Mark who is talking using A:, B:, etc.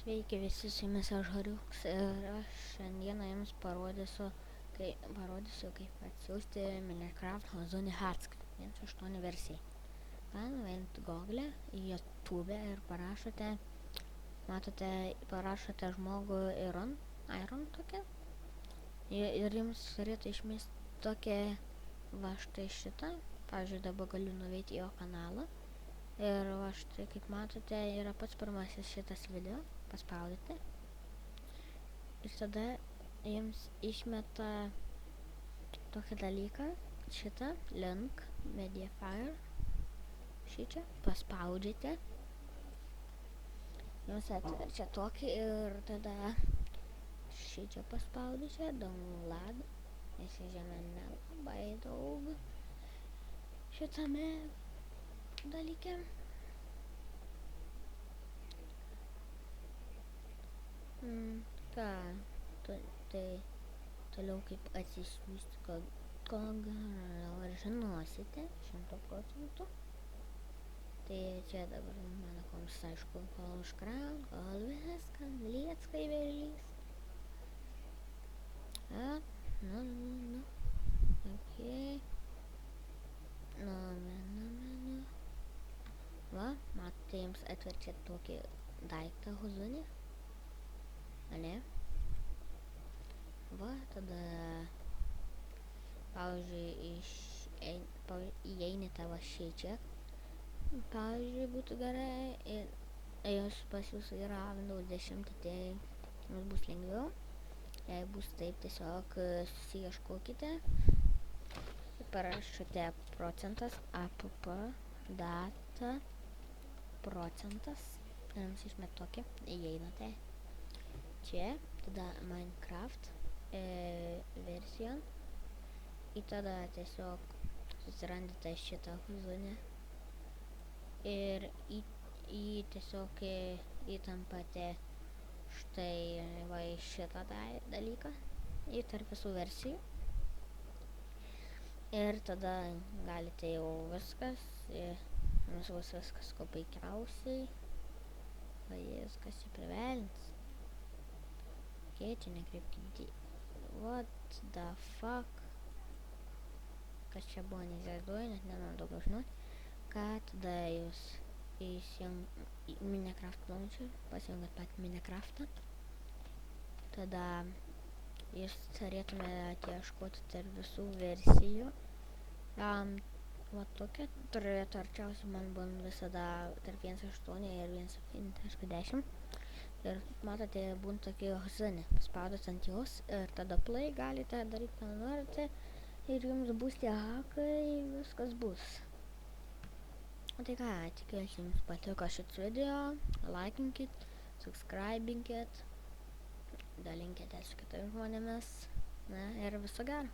A: Sveiki visi, su jumis aš Hariuks ir aš šiandieną jums parodysiu, kaip atsiųsti Minecraft Ozone Hardskip 1.8 versijai. Nueinat Google į YouTube ir parašote, parašote žmogų Iron tokia. Ir jums turėtų išmesti tokią, va štai šitą. Pavyzdžiui, dabar galiu nuveiti į jo kanalą. Ir va štai, kaip matote, yra pats pirmasis šitas video. Paspaudite. Ir tada jums išmeta tokį dalyką. Šitą link Mediafire. Šičia paspaudžiate. Jums atverčia tokį ir tada šičia paspaudžiate. Download. Įsižemė nelabai daug šitame dalyke. Tai toliau kaip atsisiųsti, ko gal žinosite 100%. Tai čia dabar mano koms aišku, kol užkraun, kol viskas liets kaip vėlys. Okay. Va, matote, jums atverčia tokį daiktą Ozone. Ane? Va, tada pavyzdžiui, įeinite va šičia. Pavyzdžiui, būtų gerai ir jos pas jūs yra Windows 10, tai jums bus lengviau. Jei bus taip, tiesiog susiieškokite. Parašote procentas, app, data, procentas. Ir jums išmet tokį, įeinate. Čia, tada Minecraft versijon. Ir tada tiesiog susirandate šitą Ozone. Ir tiesiog įtampate štai va šitą dalyką. Ir tarp visų versijų. Ir tada galite jau viskas. Jums bus viskas ko puikiausiai. Va viskas čia privelnis. Čia nekreipkite. What the fuck? Kas čia buvo, neįsivaizduoju, net nenoriu daugiau žinoti. Ką tada jūs įsijungiat Minecraft launcher, pasijungiat patį Minecraftą. Tada jūs turėtumėte ieškoti tarp visų versijų. Va tokia turėtų arčiausiai man būna visada tarp 1.8 ir 1.7.10. Ir matote, būna tokie Ozone. Paspaudot ant jos ir tada play galite daryti, ką norite. Ir jums bus tie hakai, viskas bus. Tai ką, tikiuosi jums patiko šis video. Laikinkit, subscribinkit, dalinkite su kitais žmonėmis. Ir viso gero.